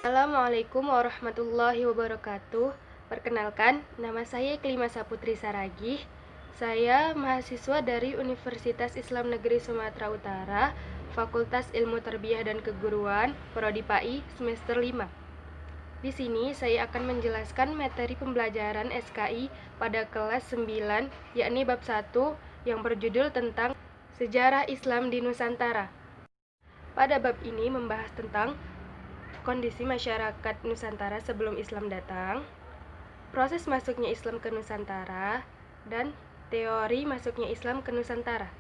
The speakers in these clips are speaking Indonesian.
Assalamualaikum warahmatullahi wabarakatuh. Perkenalkan, nama saya Klima Saputri Saragih. Saya mahasiswa dari Universitas Islam Negeri Sumatera Utara, Fakultas Ilmu Tarbiyah dan Keguruan, Prodi PAI, semester 5. Di sini saya akan menjelaskan materi pembelajaran SKI pada kelas 9, yakni bab 1 yang berjudul tentang Sejarah Islam di Nusantara. Pada bab ini membahas tentang kondisi masyarakat Nusantara sebelum Islam datang, proses masuknya Islam ke Nusantara, dan teori masuknya Islam ke Nusantara.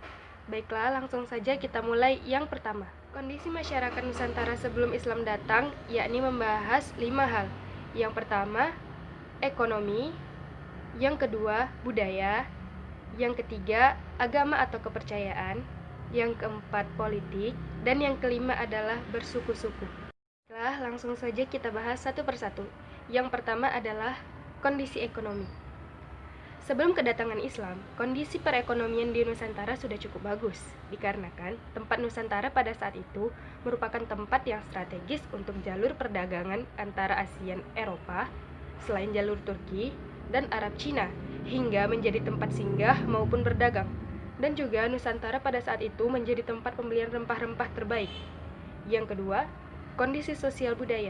Baiklah, langsung saja kita mulai yang pertama. Kondisi masyarakat Nusantara sebelum Islam datang, yakni membahas 5 hal. Yang pertama, ekonomi. Yang kedua, budaya. Yang ketiga, agama atau kepercayaan. Yang keempat, politik. Dan yang kelima adalah bersuku-suku. Langsung saja kita bahas satu persatu. Yang pertama adalah kondisi ekonomi. Sebelum kedatangan Islam, kondisi perekonomian di Nusantara sudah cukup bagus, dikarenakan tempat Nusantara pada saat itu merupakan tempat yang strategis untuk jalur perdagangan antara ASEAN Eropa, selain jalur Turki, dan Arab Cina, hingga menjadi tempat singgah maupun berdagang. Dan juga Nusantara pada saat itu menjadi tempat pembelian rempah-rempah terbaik. Yang kedua, kondisi sosial budaya.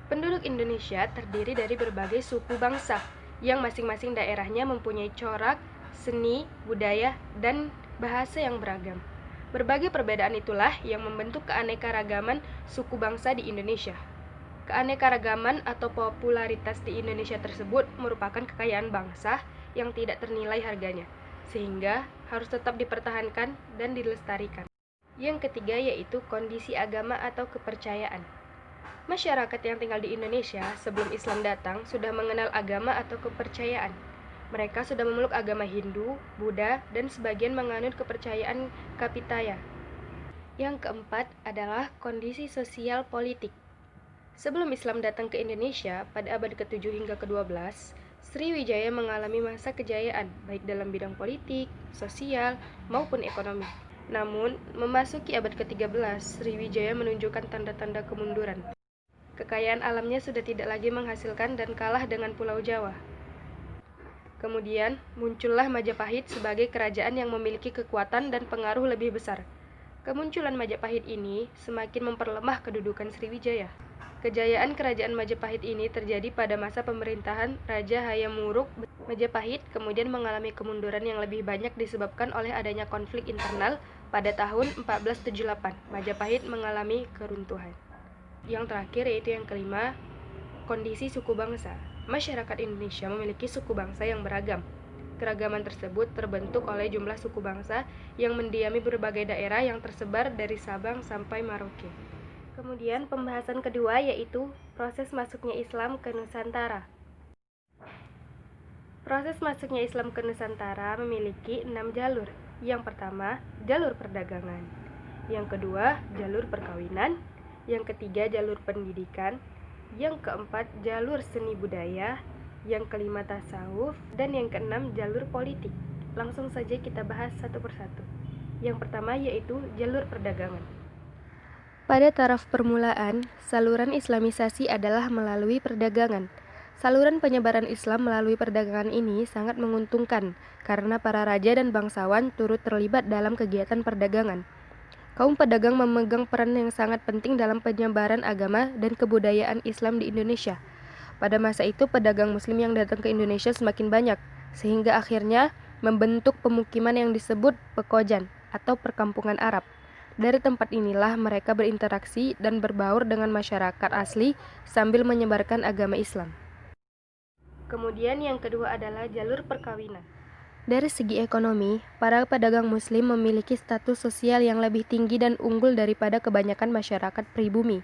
Penduduk Indonesia terdiri dari berbagai suku bangsa yang masing-masing daerahnya mempunyai corak, seni, budaya, dan bahasa yang beragam. Berbagai perbedaan itulah yang membentuk keanekaragaman suku bangsa di Indonesia. Keanekaragaman atau popularitas di Indonesia tersebut merupakan kekayaan bangsa yang tidak ternilai harganya, sehingga harus tetap dipertahankan dan dilestarikan. Yang ketiga yaitu kondisi agama atau kepercayaan. Masyarakat yang tinggal di Indonesia sebelum Islam datang sudah mengenal agama atau kepercayaan. Mereka sudah memeluk agama Hindu, Buddha, dan sebagian menganut kepercayaan Kapitaya. Yang keempat adalah kondisi sosial politik. Sebelum Islam datang ke Indonesia pada abad ke-7 hingga ke-12, Sriwijaya mengalami masa kejayaan baik dalam bidang politik, sosial, maupun ekonomi. Namun, memasuki abad ke-13, Sriwijaya menunjukkan tanda-tanda kemunduran. Kekayaan alamnya sudah tidak lagi menghasilkan dan kalah dengan Pulau Jawa. Kemudian, muncullah Majapahit sebagai kerajaan yang memiliki kekuatan dan pengaruh lebih besar. Kemunculan Majapahit ini semakin memperlemah kedudukan Sriwijaya. Kejayaan kerajaan Majapahit ini terjadi pada masa pemerintahan Raja Hayam Wuruk. Majapahit kemudian mengalami kemunduran yang lebih banyak disebabkan oleh adanya konflik internal. Pada tahun 1478, Majapahit mengalami keruntuhan. Yang terakhir yaitu yang kelima, kondisi suku bangsa. Masyarakat Indonesia memiliki suku bangsa yang beragam. Keragaman tersebut terbentuk oleh jumlah suku bangsa yang mendiami berbagai daerah yang tersebar dari Sabang sampai Merauke. Kemudian pembahasan kedua yaitu proses masuknya Islam ke Nusantara. Proses masuknya Islam ke Nusantara memiliki 6 jalur. Yang pertama, jalur perdagangan. Yang kedua, jalur perkawinan. Yang ketiga, jalur pendidikan. Yang keempat, jalur seni budaya. Yang kelima, tasawuf. Dan yang keenam, jalur politik. Langsung saja kita bahas satu persatu. Yang pertama yaitu jalur perdagangan. Pada taraf permulaan, saluran Islamisasi adalah melalui perdagangan. Saluran penyebaran Islam melalui perdagangan ini sangat menguntungkan karena para raja dan bangsawan turut terlibat dalam kegiatan perdagangan. Kaum pedagang memegang peran yang sangat penting dalam penyebaran agama dan kebudayaan Islam di Indonesia. Pada masa itu, pedagang Muslim yang datang ke Indonesia semakin banyak, sehingga akhirnya membentuk pemukiman yang disebut pekojan atau perkampungan Arab. Dari tempat inilah mereka berinteraksi dan berbaur dengan masyarakat asli sambil menyebarkan agama Islam. Kemudian yang kedua adalah jalur perkawinan. Dari segi ekonomi, para pedagang Muslim memiliki status sosial yang lebih tinggi dan unggul daripada kebanyakan masyarakat pribumi.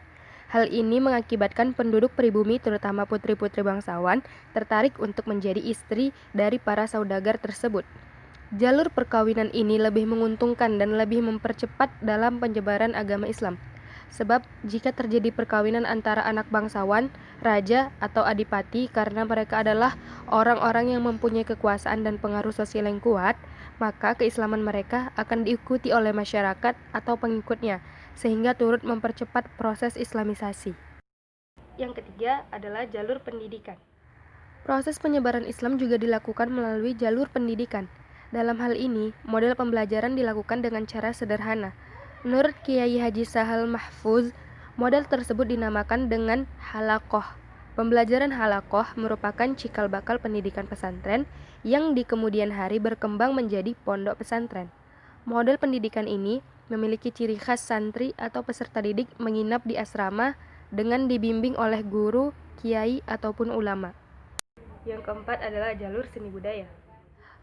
Hal ini mengakibatkan penduduk pribumi, terutama putri-putri bangsawan, tertarik untuk menjadi istri dari para saudagar tersebut. Jalur perkawinan ini lebih menguntungkan dan lebih mempercepat dalam penyebaran agama Islam. Sebab jika terjadi perkawinan antara anak bangsawan, raja, atau adipati karena mereka adalah orang-orang yang mempunyai kekuasaan dan pengaruh sosial yang kuat, maka keislaman mereka akan diikuti oleh masyarakat atau pengikutnya, sehingga turut mempercepat proses islamisasi. Yang ketiga adalah jalur pendidikan. Proses penyebaran Islam juga dilakukan melalui jalur pendidikan. Dalam hal ini, model pembelajaran dilakukan dengan cara sederhana. Menurut Kiai Haji Sahal Mahfuz, model tersebut dinamakan dengan halakoh. Pembelajaran halakoh merupakan cikal bakal pendidikan pesantren yang di kemudian hari berkembang menjadi pondok pesantren. Model pendidikan ini memiliki ciri khas santri atau peserta didik menginap di asrama dengan dibimbing oleh guru, kiai, ataupun ulama. Yang keempat adalah jalur seni budaya.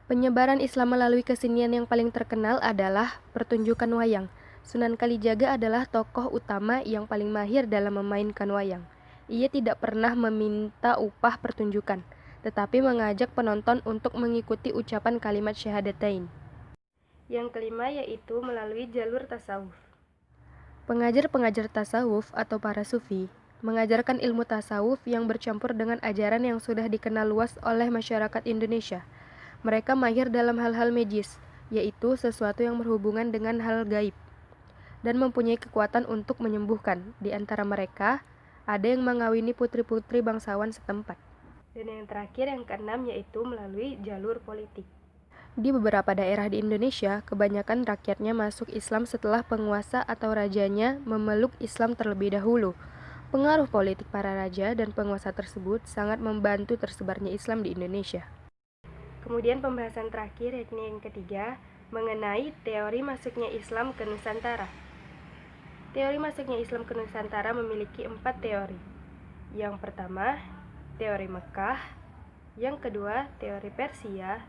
Penyebaran Islam melalui kesenian yang paling terkenal adalah pertunjukan wayang. Sunan Kalijaga adalah tokoh utama yang paling mahir dalam memainkan wayang. Ia tidak pernah meminta upah pertunjukan, tetapi mengajak penonton untuk mengikuti ucapan kalimat syahadatain. Yang kelima yaitu melalui jalur tasawuf. Pengajar-pengajar tasawuf atau para sufi mengajarkan ilmu tasawuf yang bercampur dengan ajaran yang sudah dikenal luas oleh masyarakat Indonesia. Mereka mahir dalam hal-hal magis, yaitu sesuatu yang berhubungan dengan hal gaib, dan mempunyai kekuatan untuk menyembuhkan. Di antara mereka, ada yang mengawini putri-putri bangsawan setempat. Dan yang terakhir, yang keenam, yaitu melalui jalur politik. Di beberapa daerah di Indonesia, kebanyakan rakyatnya masuk Islam setelah penguasa atau rajanya memeluk Islam terlebih dahulu. Pengaruh politik para raja dan penguasa tersebut sangat membantu tersebarnya Islam di Indonesia. Kemudian pembahasan terakhir, yakni yang ketiga, mengenai teori masuknya Islam ke Nusantara. Teori masuknya Islam ke Nusantara memiliki 4 teori. Yang pertama, teori Mekah. Yang kedua, teori Persia.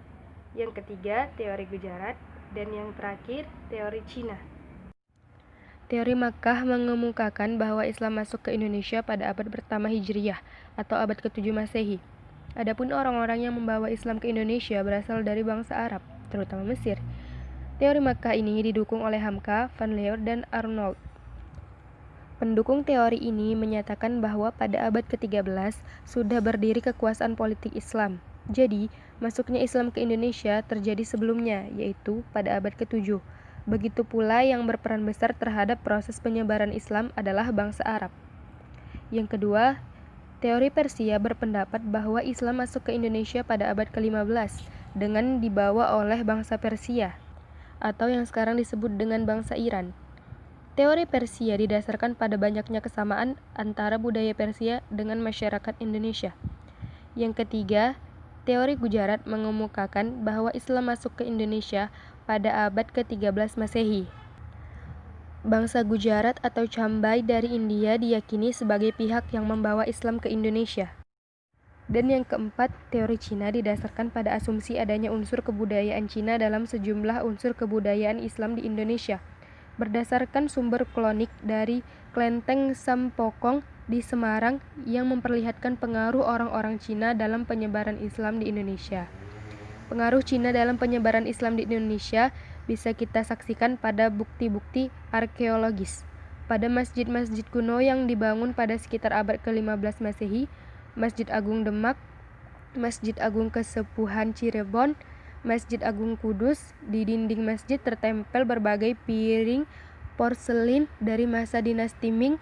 Yang ketiga, teori Gujarat. Dan yang terakhir, teori Cina. Teori Makkah mengemukakan bahwa Islam masuk ke Indonesia pada abad pertama Hijriyah atau abad ke-7 Masehi. Adapun orang-orang yang membawa Islam ke Indonesia berasal dari bangsa Arab, terutama Mesir. Teori Makkah ini didukung oleh Hamka, Van Leeuw, dan Arnold. Pendukung teori ini menyatakan bahwa pada abad ke-13 sudah berdiri kekuasaan politik Islam. Jadi, masuknya Islam ke Indonesia terjadi sebelumnya, yaitu pada abad ke-7. Begitu pula yang berperan besar terhadap proses penyebaran Islam adalah bangsa Arab. Yang kedua, teori Persia berpendapat bahwa Islam masuk ke Indonesia pada abad ke-15 dengan dibawa oleh bangsa Persia, atau yang sekarang disebut dengan bangsa Iran. Teori Persia didasarkan pada banyaknya kesamaan antara budaya Persia dengan masyarakat Indonesia. Yang ketiga, teori Gujarat mengemukakan bahwa Islam masuk ke Indonesia pada abad ke-13 Masehi. Bangsa Gujarat atau Cambai dari India diyakini sebagai pihak yang membawa Islam ke Indonesia. Dan yang keempat, teori Cina didasarkan pada asumsi adanya unsur kebudayaan Cina dalam sejumlah unsur kebudayaan Islam di Indonesia. Berdasarkan sumber klonik dari Klenteng Sampokong di Semarang yang memperlihatkan pengaruh orang-orang Cina dalam penyebaran Islam di Indonesia. Pengaruh Cina dalam penyebaran Islam di Indonesia bisa kita saksikan pada bukti-bukti arkeologis. Pada masjid-masjid kuno yang dibangun pada sekitar abad ke-15 Masehi, Masjid Agung Demak, Masjid Agung Kesepuhan Cirebon, Masjid Agung Kudus, di dinding masjid tertempel berbagai piring porselin dari masa dinasti Ming.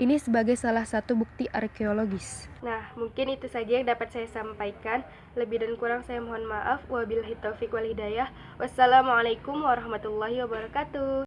Ini sebagai salah satu bukti arkeologis. Nah, mungkin itu saja yang dapat saya sampaikan. Lebih dan kurang saya mohon maaf. Wabillahi taufiq wal hidayah. Wassalamualaikum warahmatullahi wabarakatuh.